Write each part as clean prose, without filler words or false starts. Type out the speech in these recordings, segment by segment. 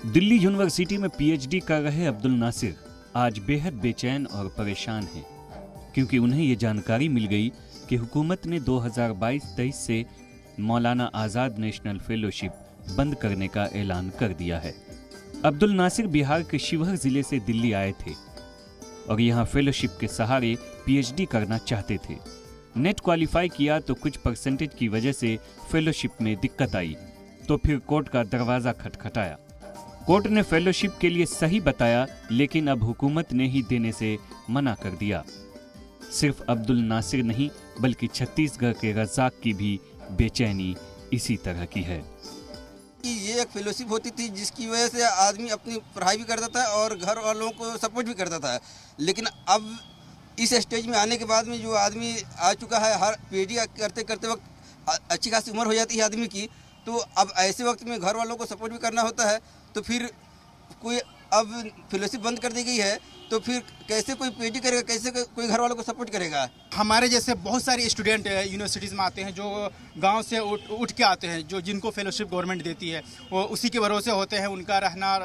Delhi university में PhD कर रहे अब्दुल नासिर आज बेहद बेचैन और परेशान हैं, क्योंकि उन्हें ये जानकारी मिल गई कि हुकूमत ने 2022-23 से मौलाना आज़ाद नेशनल फेलोशिप बंद करने का ऐलान कर दिया है। अब्दुल नासिर बिहार के शिवहर जिले से दिल्ली आए थे और यहाँ फेलोशिप के सहारे पीएचडी करना चाहते थे। नेट क्वालिफाई किया तो कुछ परसेंटेज की वजह से फेलोशिप में दिक्कत आई, तो फिर कोर्ट का दरवाज़ा खटखटाया। कोर्ट ने फेलोशिप के लिए सही बताया, लेकिन अब हुकूमत ने ही देने से मना कर दिया। सिर्फ अब्दुल नासिर नहीं, बल्कि छत्तीसगढ़ के रज़ाक की भी बेचैनी इसी तरह की है। ये एक फेलोशिप होती थी जिसकी वजह से आदमी अपनी पढ़ाई भी करता था और घर वालों को सपोर्ट भी करता था, लेकिन अब इस स्टेज में आने के बाद में जो आदमी आ चुका है, हर पीएचडी करते करते वक्त अच्छी खासी उम्र हो जाती है आदमी की, तो अब ऐसे वक्त में घर वालों को सपोर्ट भी करना होता है, तो फिर कोई अब फेलोशिप बंद कर दी गई है, तो फिर कैसे कोई पीएचडी करेगा, कैसे कोई घर वालों को सपोर्ट करेगा। हमारे जैसे बहुत सारे स्टूडेंट यूनिवर्सिटीज़ में आते हैं जो गांव से उठ के आते हैं, जो जिनको फेलोशिप गवर्नमेंट देती है, वो उसी के भरोसे होते हैं। उनका रहना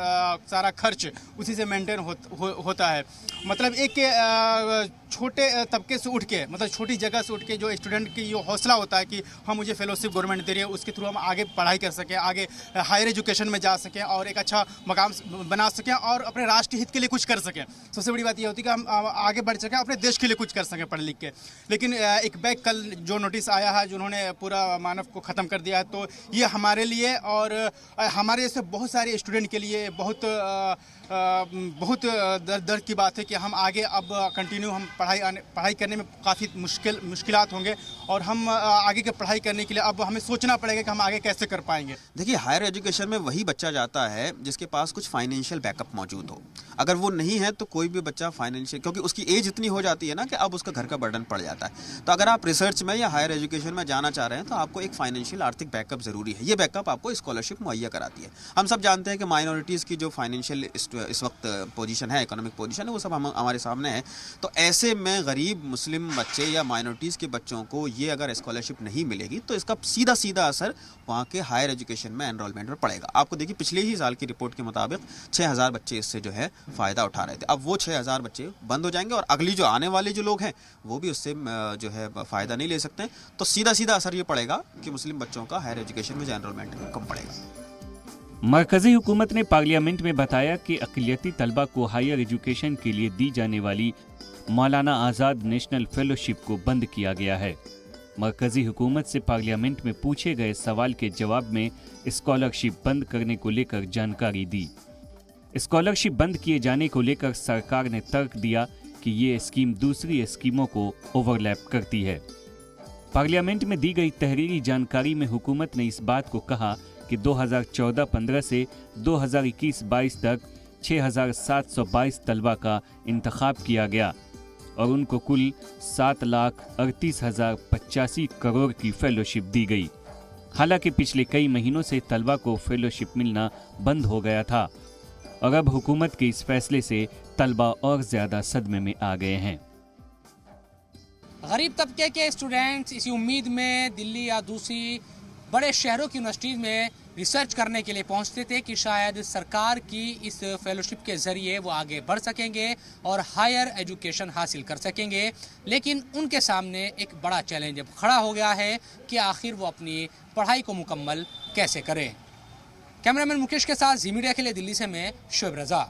सारा खर्च उसी से मेंटेन होता है। मतलब एक छोटे तबके से उठ के, मतलब छोटी जगह से उठ के जो स्टूडेंट की ये हौसला होता है कि हम मुझे फेलोशिप गवर्नमेंट दे रही है, उसके थ्रू हम आगे पढ़ाई कर सकें, आगे हायर एजुकेशन में जा सकें और एक अच्छा मकाम बना सकें और अपने राष्ट्रीय हित के लिए कुछ कर सकें। सबसे बड़ी बात यह होती है कि हम आगे बढ़ सकें, अपने देश के लिए कुछ कर सकें पढ़ लिख के। लेकिन एक बैग कल जो नोटिस आया है, जिन्होंने पूरा मानव को ख़त्म कर दिया है, तो ये हमारे लिए और हमारे जैसे बहुत सारे स्टूडेंट के लिए बहुत दर्द की बात है कि हम आगे अब कंटिन्यू हम पढ़ाई करने में काफ़ी मुश्किलात होंगे और हम आगे की पढ़ाई करने के लिए अब हमें सोचना पड़ेगा कि हम आगे कैसे कर पाएंगे। देखिए, हायर एजुकेशन में वही बच्चा जाता है जिसके पास कुछ फाइनेंशियल बैकअप मौजूद हो। अगर वो नहीं है तो कोई भी बच्चा फाइनेंशियल, क्योंकि उसकी एज इतनी हो जाती है ना कि अब उसका घर का बर्डन पड़ जाता है। तो अगर आप रिसर्च में या हायर एजुकेशन में जाना चाह रहे हैं तो आपको एक फाइनेंशियल आर्थिक बैकअप ज़रूरी है। ये बैकअप आपको स्कॉलरशिप मुहैया कराती है। हम सब जानते हैं कि माइनॉरिटीज़ की जो फाइनेंशियल इस वक्त पोजीशन है, इकोनॉमिक पोजीशन है, वो सब हमारे सामने है। तो ऐसे में गरीब मुस्लिम बच्चे या माइनॉरिटीज़ के बच्चों को ये अगर स्कॉलरशिप नहीं मिलेगी तो इसका सीधा सीधा असर वहाँ के हायर एजुकेशन में एनरोलमेंट पर पड़ेगा। आपको देखिए, पिछले ही साल की रिपोर्ट के मुताबिक 6000 बच्चे इससे जो है फ़ायदा उठा रहे थे। अब वो 6000 बच्चे बंद हो जाएंगे और अगली जो आने वाले जो लोग हैं वो भी उससे जो है फ़ायदा नहीं ले सकते। तो सीधा सीधा असर ये पड़ेगा कि मुस्लिम बच्चों का हायर एजुकेशन में जो एनरोलमेंट कम पड़ेगा। मरकजी हुकूमत ने पार्लियामेंट में बताया कि अक़लियती तलबा को हायर एजुकेशन के लिए दी जाने वाली मौलाना आज़ाद नेशनल फेलोशिप को बंद किया गया है। मरकजी हुकूमत से पार्लियामेंट में पूछे गए सवाल के जवाब में स्कॉलरशिप बंद करने को लेकर जानकारी दी। स्कॉलरशिप बंद किए जाने को लेकर सरकार ने तर्क दिया कि ये स्कीम दूसरी स्कीमों को ओवरलैप करती है। पार्लियामेंट में दी गई तहरीरी जानकारी में हुकूमत ने इस बात को कहा कि 2014-15 से 2021-22 तक 6722 तलबा का इंतखाब किया गया और उनको कुल 7,38,085 करोड़ की फेलोशिप दी गई। हालांकि पिछले कई महीनों से तलबा को फेलोशिप मिलना बंद हो गया था और अब हुकूमत के इस फैसले से तलबा और ज़्यादा सदमे में आ गए हैं। गरीब तबके के स्टूडेंट्स इसी उम्मीद में दिल्ली या दूसरी बड़े शहरों की यूनिवर्सिटीज़ में रिसर्च करने के लिए पहुंचते थे कि शायद सरकार की इस फेलोशिप के ज़रिए वो आगे बढ़ सकेंगे और हायर एजुकेशन हासिल कर सकेंगे। लेकिन उनके सामने एक बड़ा चैलेंज अब खड़ा हो गया है कि आखिर वो अपनी पढ़ाई को मुकम्मल कैसे करें। कैमरामैन मुकेश के साथ जी मीडिया के लिए दिल्ली से मैं शोएब रज़ा।